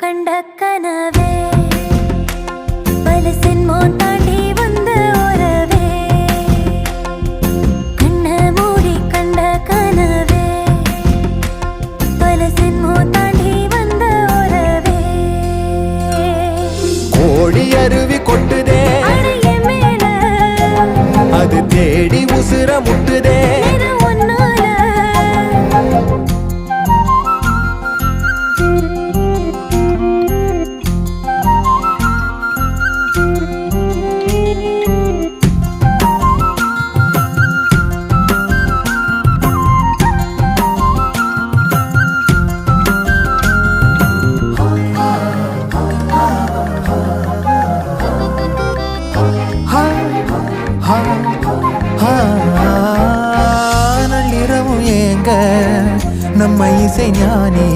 கண்ட கனவே பல சென்மோ தாண்டி வந்த உறவே கண்ண மூடி கண்ட கனவே பல சென்மோ தாண்டி வந்த உறவே கோடி அருவி கொட்டுதே அடைய மேல அது தேடி உசுர முட்டுதே நள்ளிரவும் ஏங்க நம்ம இசை ஞானி